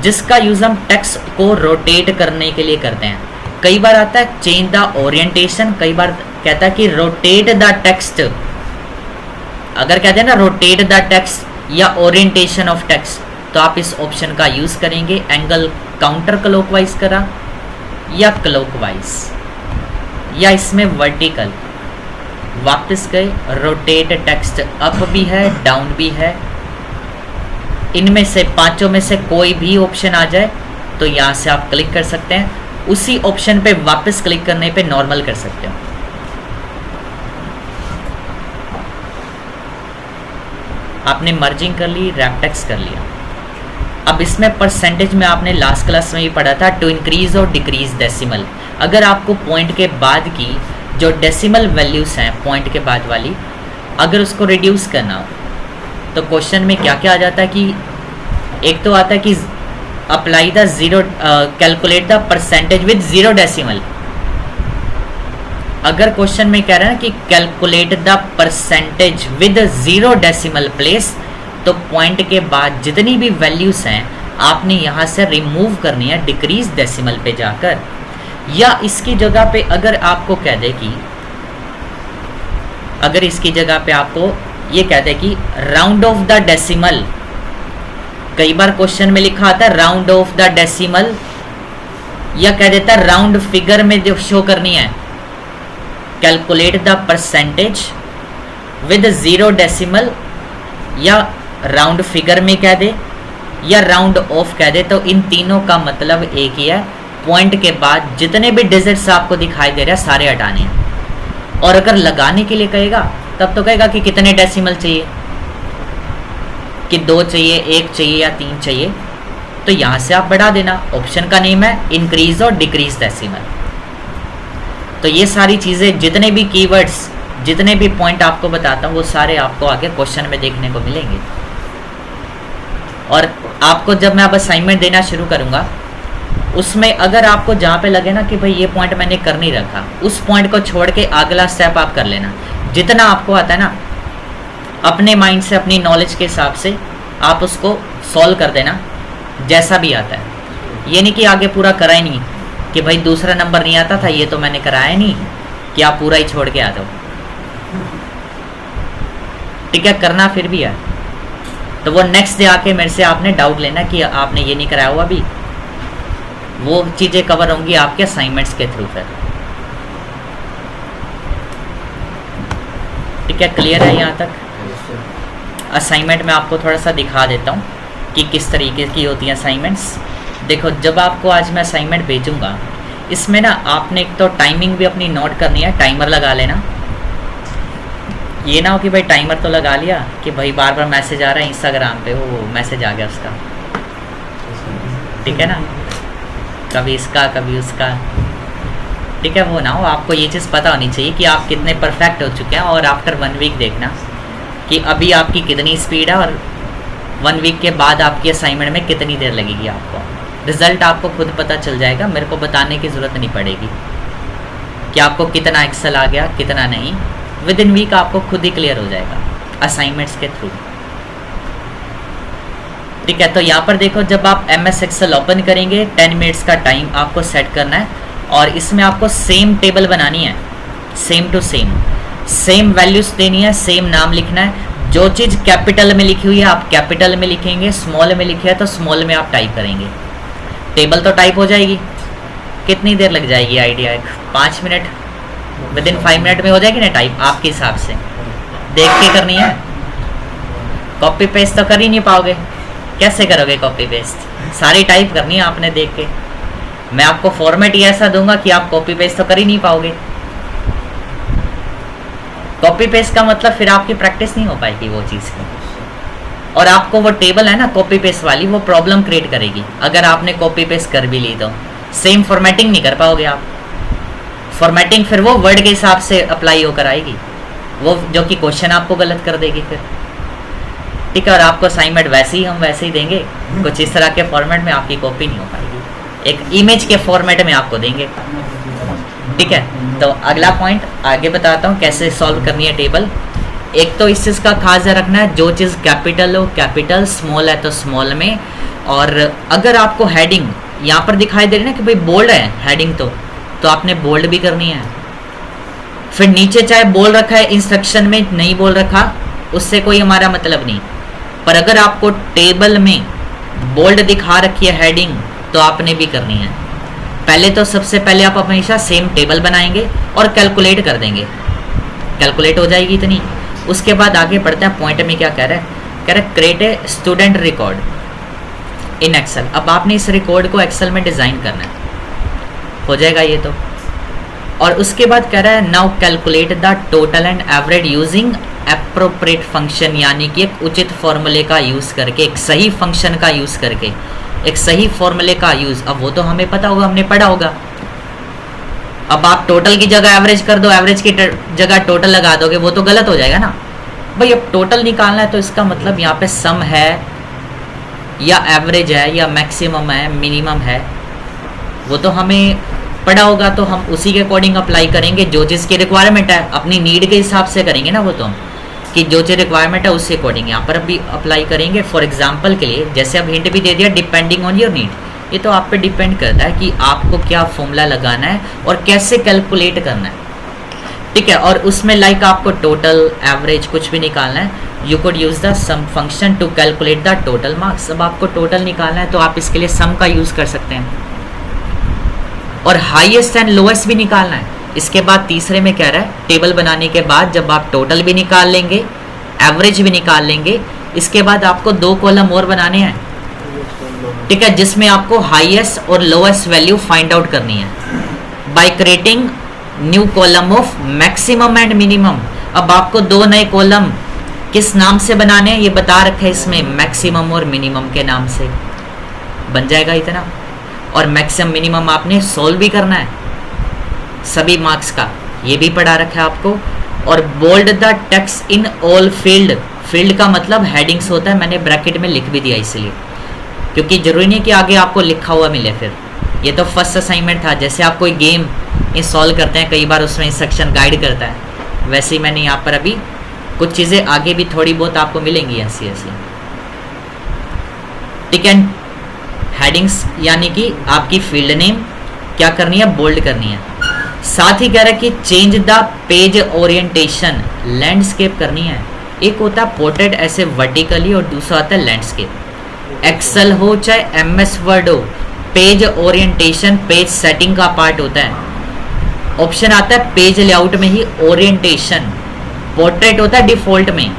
जिसका यूज हम टेक्स्ट को रोटेट करने के लिए करते हैं। कई बार आता है चेंज द ओरिएंटेशन, कई बार कहता है कि रोटेट द टेक्स्ट। अगर कहते हैं ना रोटेट द टेक्स्ट या ओरिएंटेशन ऑफ टेक्स्ट, तो आप इस ऑप्शन का यूज करेंगे। एंगल काउंटर क्लॉकवाइज करा या क्लॉकवाइज, या इसमें वर्टिकल वापस गए। रोटेट टेक्स्ट अप भी है, डाउन भी है। इनमें से पांचों में से कोई भी ऑप्शन आ जाए तो यहाँ से आप क्लिक कर सकते हैं। उसी ऑप्शन पे वापस क्लिक करने पे नॉर्मल कर सकते हो। आपने मर्जिंग कर ली, रैप टेक्स्ट कर लिया। अब इसमें परसेंटेज में आपने लास्ट क्लास में भी पढ़ा था टू इंक्रीज और डिक्रीज डेसिमल। अगर आपको पॉइंट के बाद की जो डेसिमल वैल्यूज हैं पॉइंट के बाद वाली, अगर उसको रिड्यूस करना हो तो क्वेश्चन में क्या क्या आ जाता है कि एक तो आता है कि apply the zero, calculate the percentage with 0 decimal. अगर क्वेश्चन में कह रहा है कि calculate the percentage with 0 decimal place, तो पॉइंट के बाद जितनी भी वैल्यूज हैं आपने यहाँ से रिमूव करनी है डिक्रीज डेसिमल पे जाकर। या इसकी जगह पे अगर आपको कह दे कि, अगर इसकी जगह पे आपको ये कह दे कि राउंड ऑफ द डेसिमल, कई बार क्वेश्चन में लिखा आता है राउंड ऑफ द डेसिमल, या कह देता है राउंड फिगर में जो शो करनी है calculate the percentage with 0 decimal, या राउंड फिगर में कह दे या राउंड ऑफ कह दे, तो इन तीनों का मतलब एक ही है। पॉइंट के बाद जितने भी डिजिट्स आपको दिखाई दे रहे हैं सारे हटाने हैं। और अगर लगाने के लिए कहेगा तब तो कहेगा कि कितने डेसिमल चाहिए, कि 2 चाहिए, 1 चाहिए या 3 चाहिए, तो यहाँ से आप बढ़ा देना। ऑप्शन का नेम है इंक्रीज और डिक्रीज डेसिमल। तो ये सारी चीज़ें, जितने भी कीवर्ड्स, जितने भी पॉइंट आपको बताता हूँ वो सारे आपको आगे क्वेश्चन में देखने को मिलेंगे। और आपको जब मैं अब असाइनमेंट देना शुरू करूँगा उसमें अगर आपको जहाँ पे लगे ना कि भाई ये पॉइंट मैंने कर नहीं रखा, उस पॉइंट को छोड़ के अगला स्टेप आप कर लेना। जितना आपको आता है ना अपने माइंड से, अपनी नॉलेज के हिसाब से आप उसको सॉल्व कर देना जैसा भी आता है। ये नहीं कि आगे पूरा करा ही नहीं, कि भाई दूसरा नंबर नहीं आता था ये तो मैंने कराया नहीं, कि आप पूरा ही छोड़ के आ जाओ। ठीक है, करना फिर भी है तो वो नेक्स्ट डे आके मेरे से आपने डाउट लेना कि आपने ये नहीं कराया हुआ। अभी वो चीज़ें कवर होंगी आपके असाइनमेंट्स के थ्रू फिर। ठीक है, क्लियर है यहाँ तक? असाइनमेंट में आपको थोड़ा सा दिखा देता हूँ कि किस तरीके की होती हैं असाइनमेंट्स। देखो, जब आपको आज मैं असाइनमेंट भेजूँगा इसमें ना आपने एक तो टाइमिंग भी अपनी नोट करनी है, टाइमर लगा लेना। ये ना हो कि भाई टाइमर तो लगा लिया कि भाई बार बार मैसेज आ रहा है इंस्टाग्राम पे, वो मैसेज आ गया उसका, ठीक है ना, कभी इसका कभी उसका। ठीक है, वो ना हो, आपको ये चीज़ पता होनी चाहिए कि आप कितने परफेक्ट हो चुके हैं, और आफ्टर 1 वीक देखना कि अभी आपकी कितनी स्पीड है, और 1 वीक के बाद आपकी असाइनमेंट में कितनी देर लगेगी आपको। रिजल्ट आपको खुद पता चल जाएगा, मेरे को बताने की ज़रूरत नहीं पड़ेगी कि आपको कितना एक्सेल आ गया कितना नहीं। विद इन वीक आपको खुद ही क्लियर हो जाएगा असाइनमेंट्स के थ्रू। ठीक है, तो यहाँ पर देखो, जब आप MS एक्सेल ओपन करेंगे 10 मिनट्स का टाइम आपको सेट करना है, और इसमें आपको सेम टेबल बनानी है, सेम टू सेम वैल्यूज़ देनी है, सेम नाम लिखना है। जो चीज़ कैपिटल में लिखी हुई है आप कैपिटल में लिखेंगे, स्मॉल में लिखी है तो स्मॉल में आप टाइप करेंगे। टेबल तो टाइप हो जाएगी। कितनी देर लग जाएगी idea, 5 minute, with in 5 minute में हो जाएगी ना टाइप, आपके हिसाब से देख के करनी है। कॉपी पेस्ट तो कर ही नहीं पाओगे, कैसे करोगे कॉपी पेस्ट, सारी टाइप करनी है आपने देख के। मैं आपको फॉर्मेट ही ऐसा दूंगा कि आप कॉपी पेस्ट तो कर ही नहीं पाओगे। कॉपी पेस्ट का मतलब फिर आपकी प्रैक्टिस नहीं हो पाएगी वो चीज़ की, और आपको वो टेबल है ना कॉपी पेस्ट वाली, वो प्रॉब्लम क्रिएट करेगी। अगर आपने कॉपी पेस्ट कर भी ली तो सेम फॉर्मेटिंग नहीं कर पाओगे आप। फॉर्मेटिंग फिर वो वर्ड के हिसाब से अप्लाई होकर आएगी, वो जो कि क्वेश्चन आपको गलत कर देगी फिर। ठीक है, और आपको असाइनमेंट वैसे ही देंगे, कुछ इस तरह के फॉर्मेट में आपकी कॉपी नहीं हो पाएगी, एक इमेज के फॉर्मेट में आपको देंगे। ठीक है, तो अगला पॉइंट आगे बताता हूँ कैसे सॉल्व करनी है टेबल। एक तो इस चीज़ का खास ध्यान रखना है, जो चीज़ कैपिटल हो कैपिटल, स्मॉल है तो स्मॉल में। और अगर आपको हेडिंग यहाँ पर दिखाई दे रही है ना कि भाई बोल्ड है हेडिंग, तो आपने बोल्ड भी करनी है। फिर नीचे चाहे बोल रखा है इंस्ट्रक्शन में, नहीं बोल रखा, उससे कोई हमारा मतलब नहीं, पर अगर आपको टेबल में बोल्ड दिखा रखी है हेडिंग तो आपने भी करनी है। पहले तो सबसे पहले आप हमेशा सेम टेबल बनाएंगे और कैलकुलेट कर देंगे, कैलकुलेट हो जाएगी इतनी। उसके बाद आगे बढ़ते हैं, पॉइंट में क्या कह रहा है create a student record in Excel. अब आपने इस रिकॉर्ड को एक्सेल में डिज़ाइन करना है, हो जाएगा ये तो। और उसके बाद कह रहा है now calculate the total and average using appropriate function, यानी कि एक उचित फॉर्मूले का यूज़ करके, एक सही फंक्शन का यूज़ करके, एक सही फॉर्मूले का यूज़। अब वो तो हमें पता होगा, हमने पढ़ा होगा। अब आप टोटल की जगह एवरेज कर दो, एवरेज की जगह टोटल लगा दोगे, वो तो गलत हो जाएगा ना भाई। अब टोटल निकालना है तो इसका मतलब यहाँ पे सम है या एवरेज है या मैक्सिमम है मिनिमम है, वो तो हमें पढ़ा होगा, तो हम उसी के अकॉर्डिंग अप्लाई करेंगे। जो चीज़ की रिक्वायरमेंट है अपनी नीड के हिसाब से करेंगे ना, वो तो हम कि जो चीज़ रिक्वायरमेंट है उससे अकॉर्डिंग यहाँ पर भी अप्लाई करेंगे। फॉर एग्जांपल के लिए जैसे अब हिंट भी दे दिया, डिपेंडिंग ऑन योर नीड, ये तो आप पे डिपेंड करता है कि आपको क्या फॉर्मूला लगाना है और कैसे कैलकुलेट करना है। ठीक है, और उसमें लाइक आपको टोटल एवरेज कुछ भी निकालना है, you could use the sum function to calculate the total marks. अब आपको टोटल निकालना है तो आप इसके लिए सम का यूज़ कर सकते हैं, और हाईएस्ट एंड लोएस्ट भी निकालना है। इसके बाद तीसरे में कह रहा है टेबल बनाने के बाद जब आप टोटल भी निकाल लेंगे, एवरेज भी निकाल लेंगे, इसके बाद आपको 2 कॉलम और बनाने हैं। ठीक है, जिसमें आपको हाईएस्ट और लोएस्ट वैल्यू फाइंड आउट करनी है by creating new column of maximum and minimum. अब आपको 2 नए कॉलम किस नाम से बनाने हैं ये बता रखा है इसमें, मैक्सिमम और मिनिमम के नाम से बन जाएगा इतना। और मैक्सिमम मिनिमम आपने सोल्व भी करना है सभी मार्क्स का, ये भी पढ़ा रखा है आपको। और bold the text in all field, field का मतलब हेडिंग्स होता है, मैंने ब्रैकेट में लिख भी दिया इसलिए, क्योंकि जरूरी नहीं कि आगे आपको लिखा हुआ मिले। फिर ये तो फर्स्ट असाइनमेंट था, जैसे आप कोई गेम इंस्टॉल करते हैं कई बार उसमें इंस्ट्रक्शन गाइड करता है, वैसे ही मैंने यहाँ पर अभी कुछ चीज़ें आगे भी थोड़ी बहुत आपको मिलेंगी ऐसी ऐसी। ठीक है, हेडिंग्स यानी कि आपकी फील्ड नेम क्या करनी है, बोल्ड करनी है। साथ ही कह रहा है कि change the page orientation, landscape करनी है। एक होता है पोर्ट्रेट ऐसे वर्टिकली और दूसरा होता है लैंडस्केप। एक्सेल हो चाहे MS वर्ड हो, पेज ओरिएंटेशन पेज सेटिंग का पार्ट होता है। ऑप्शन आता है पेज लेआउट में ही ओरिएंटेशन, पोर्ट्रेट होता है डिफॉल्ट में।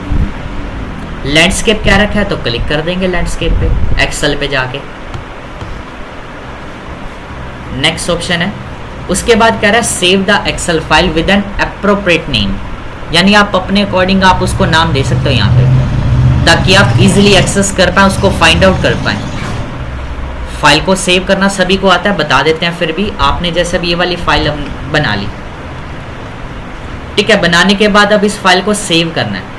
लैंडस्केप क्या रखा है तो क्लिक कर देंगे लैंडस्केप पे एक्सेल पे जाके, नेक्स्ट ऑप्शन है। उसके बाद कह रहा है save the Excel file with an appropriate name, यानी आप अपने अकॉर्डिंग आप उसको नाम दे सकते हो यहाँ पे, ताकि आप इजीली एक्सेस कर पाएँ, उसको फाइंड आउट कर पाएँ। फाइल को सेव करना सभी को आता है, बता देते हैं। फिर भी आपने जैसे भी ये वाली फाइल बना ली। ठीक है, बनाने के बाद अब इस फाइल को सेव करना है।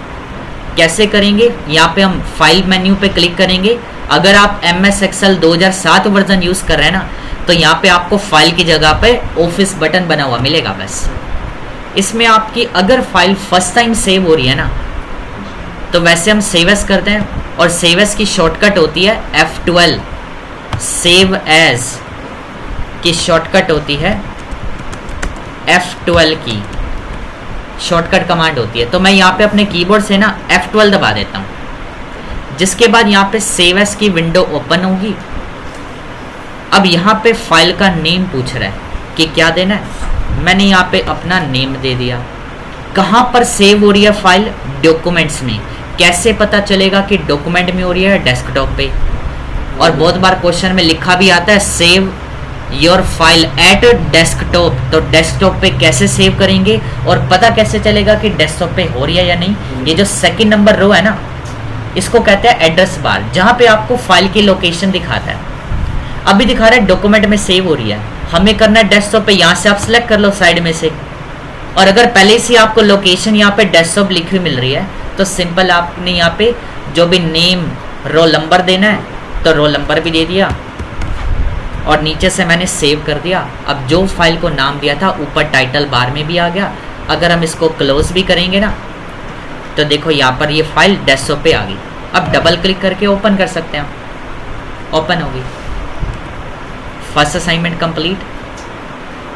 कैसे करेंगे? यहाँ पे हम फाइल मेन्यू पे क्लिक करेंगे। अगर आप MS Excel 2007 वर्जन यूज कर रहे हैं ना, तो यहाँ पे आपको फाइल की जगह पे ऑफिस बटन बना हुआ मिलेगा। बस इसमें आपकी अगर फाइल फर्स्ट टाइम सेव हो रही है ना, तो वैसे हम सेव एज करते हैं, और सेव एज की शॉर्टकट होती है F12। सेव एज की शॉर्टकट होती है F12 की शॉर्टकट कमांड होती है। तो मैं यहाँ पे अपने कीबोर्ड से ना F12 दबा देता हूँ, जिसके बाद यहाँ पे सेव एज की विंडो ओपन होगी। अब यहाँ पे फाइल का नेम पूछ रहा है कि क्या देना है। मैंने यहाँ पे अपना नेम दे दिया। कहाँ पर सेव हो रही है फाइल? डॉक्यूमेंट्स में। कैसे पता चलेगा कि डॉक्यूमेंट में हो रही है डेस्कटॉप पे? और बहुत बार क्वेश्चन में लिखा भी आता है save your file eight desktop. तो डेस्कटॉप पे कैसे सेव करेंगे और पता कैसे चलेगा कि डेस्कटॉप पे हो रही है या नहीं? ये जो सेकंड नंबर रो है ना, इसको कहते हैं एड्रेस बार, जहाँ पे आपको फाइल की लोकेशन दिखाता है। अभी दिखा रहा है डॉक्यूमेंट में सेव हो रही है, हमें करना है डेस्कटॉप पे। यहाँ से आप सिलेक्ट कर लो साइड में से, और अगर पहले से आपको लोकेशन यहाँ पे डेस्कटॉप लिखी हुई मिल रही है, तो सिंपल आपने यहाँ पे जो भी नेम रोल नंबर देना है, तो रोल नंबर भी दे दिया, और नीचे से मैंने सेव कर दिया। अब जो फाइल को नाम दिया था ऊपर टाइटल बार में भी आ गया। अगर हम इसको क्लोज भी करेंगे ना, तो देखो यहाँ पर ये फाइल डेस्कटॉप पे आ गई। अब डबल क्लिक करके ओपन कर सकते हैं, ओपन होगी। First assignment complete.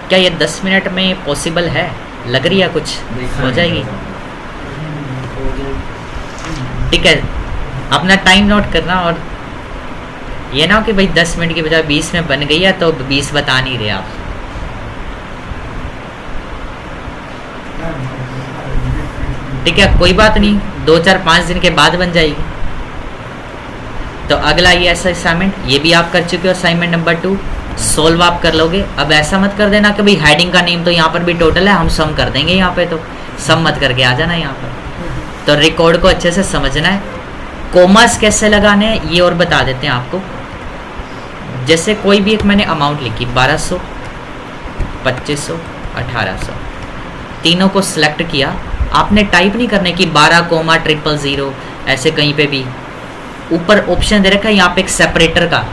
क्या ये 10 मिनट में पॉसिबल है? लग रही है कुछ हो जाएगी। ठीक है, अपना टाइम नोट करना, और ये ना हो कि भाई 10 मिनट की बजाय 20 में बन गई है तो 20 बता नहीं रहे आप। ठीक है, कोई बात नहीं, 2 4 5 दिन के बाद बन जाएगी। तो अगला ये ऐसा असाइनमेंट, ये भी आप कर चुके हो, असाइनमेंट नंबर 2 सोल्व आप कर लोगे। अब ऐसा मत कर देना कि भाई हेडिंग का नेम तो यहाँ पर भी टोटल है, हम सम कर देंगे यहाँ पे, तो सम मत करके आ जाना यहाँ पर। तो रिकॉर्ड को अच्छे से समझना है। कोमास कैसे लगाने हैं ये और बता देते हैं आपको। जैसे कोई भी एक मैंने अमाउंट लिखी 1200, 2500, 1800, तीनों को सिलेक्ट किया। आपने टाइप नहीं करने की 12,000 ऐसे कहीं पे भी। ऊपर ऑप्शन दे रखा है यहाँ पे एक सेपरेटर का,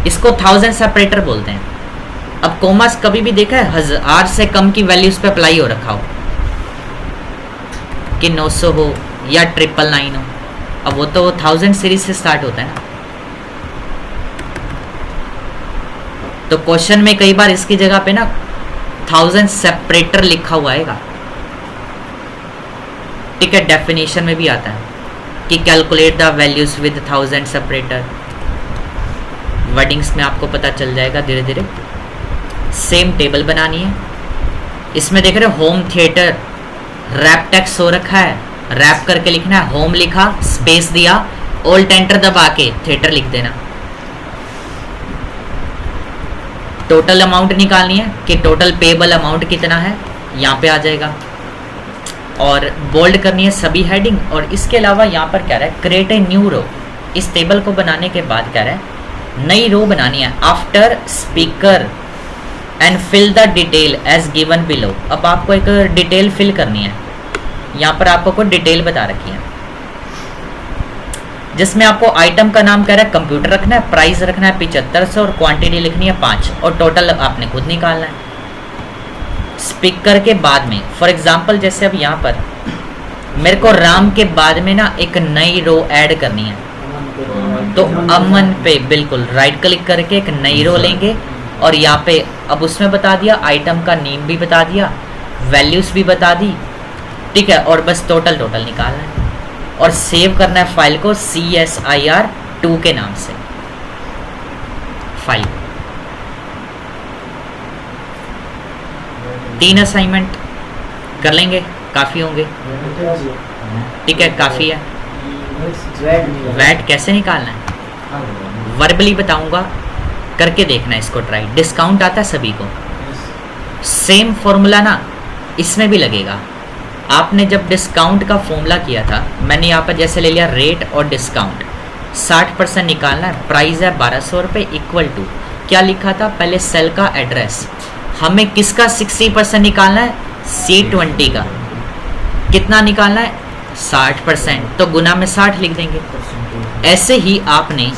इसको 1000 सेपरेटर बोलते हैं। अब कोमास कभी भी देखा है 1000 से कम की वैल्यूज पे अप्लाई हो रखा हो कि 900 हो या 999 हो। अब वो तो 1000 सीरीज से स्टार्ट होता है ना। तो क्वेश्चन में कई बार इसकी जगह पे ना 1000 सेपरेटर लिखा हुआ आएगा। ठीक है, डेफिनेशन में भी आता है कि calculate the values with 1000 separator. Wordings में आपको पता चल जाएगा धीरे धीरे। सेम टेबल बनानी है। इसमें देख रहे हो होम थिएटर रैप टेक्स्ट हो रखा है, रैप करके लिखना है। होम लिखा, स्पेस दिया, ऑल्ट एंटर दबा के थिएटर लिख देना। टोटल अमाउंट निकालनी है कि टोटल पेबल अमाउंट कितना है, यहाँ पे आ जाएगा। और बोल्ड करनी है सभी हेडिंग। और इसके अलावा यहाँ पर क्या रहा है, क्रिएट ए न्यू रो। इस टेबल को बनाने के बाद क्या रहा है, नई रो बनानी है। After speaker and fill the detail as given below. अब आपको एक डिटेल फिल करनी है। यहाँ पर आपको कोई डिटेल बता रखी है, जिसमें आपको आइटम का नाम कह रहा है कंप्यूटर रखना है, प्राइस रखना है 7500 और क्वांटिटी लिखनी है 5 और टोटल आपने खुद निकालना है। स्पीकर के बाद में फॉर एग्जांपल जैसे अब यहाँ पर मेरे को राम के बाद में ना एक नई रो ऐड करनी है, तो अमन पे बिल्कुल राइट क्लिक करके एक नई रो लेंगे और यहाँ पे अब उसमें बता दिया, आइटम का नेम भी बता दिया, वैल्यूज भी बता दी। ठीक है, और बस टोटल निकालना है और सेव करना है फाइल को CSIR2 के नाम से फाइल। 3 असाइनमेंट कर लेंगे, काफ़ी होंगे। ठीक है, काफ़ी है। वैट कैसे निकालना है वर्बली बताऊंगा, करके देखना है इसको ट्राई। डिस्काउंट आता है सभी को, सेम फॉर्मूला ना इसमें भी लगेगा। आपने जब डिस्काउंट का फॉर्मूला किया था, मैंने यहाँ पर जैसे ले लिया रेट और डिस्काउंट, 60% निकालना है। प्राइस है 1200 रुपये इक्वल टू क्या लिखा था पहले, सेल का एड्रेस हमें किसका 60% निकालना है? C20 का। कितना निकालना है? 60%, तो गुना में 60 लिख देंगे। ऐसे ही आपने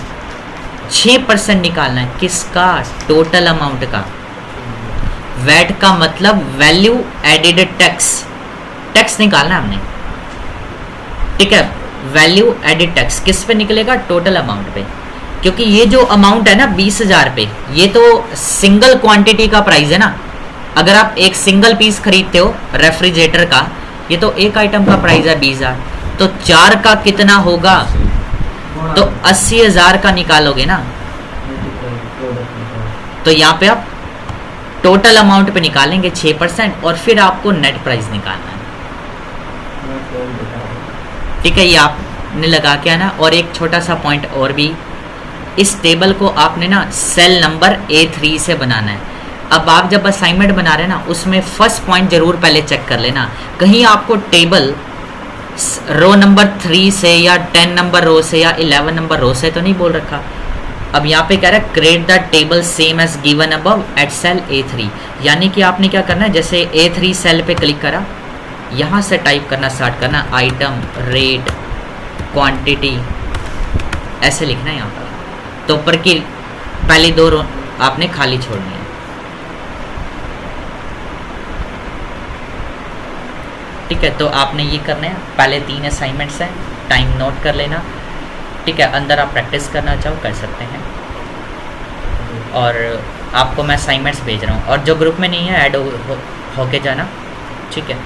6% निकालना है, किसका? टोटल अमाउंट का। वैट का मतलब वैल्यू एडेड टैक्स, टैक्स निकालना है हमने, ठीक है। वैल्यू एडेड टैक्स किस पे निकलेगा? टोटल अमाउंट पे, क्योंकि ये जो अमाउंट है ना 20,000 पे, ये तो सिंगल क्वांटिटी का प्राइस है ना। अगर आप एक सिंगल पीस खरीदते हो रेफ्रिजरेटर का, ये तो एक आइटम का प्राइस है 20,000, तो 4 का कितना होगा? तो 80,000 का निकालोगे ना। तो यहाँ पे आप टोटल अमाउंट पे निकालेंगे 6% और फिर आपको नेट प्राइस निकालना है, ठीक है। ये आपने लगा के आना। और एक छोटा सा पॉइंट और भी, इस टेबल को आपने ना सेल नंबर A3 से बनाना है। अब आप जब असाइनमेंट बना रहे हैं ना, उसमें फर्स्ट पॉइंट जरूर पहले चेक कर लेना, कहीं आपको टेबल रो नंबर 3 से या 10 नंबर रो से या 11 नंबर रो से तो नहीं बोल रखा। अब यहाँ पे कह रहा है create the table same as given above at cell A3, यानी कि आपने क्या करना है, जैसे A3 सेल पे क्लिक करा, यहाँ से टाइप करना स्टार्ट करना, आइटम, रेट, क्वांटिटी, ऐसे लिखना है यहाँ पर। तो ऊपर की पहली 2 रो आपने खाली छोड़नी है, ठीक है। तो आपने ये करना है, पहले 3 असाइनमेंट्स हैं, टाइम नोट कर लेना, ठीक है। अंदर आप प्रैक्टिस करना चाहो कर सकते हैं, और आपको मैं असाइनमेंट्स भेज रहा हूँ, और जो ग्रुप में नहीं है ऐड होके जाना, ठीक है।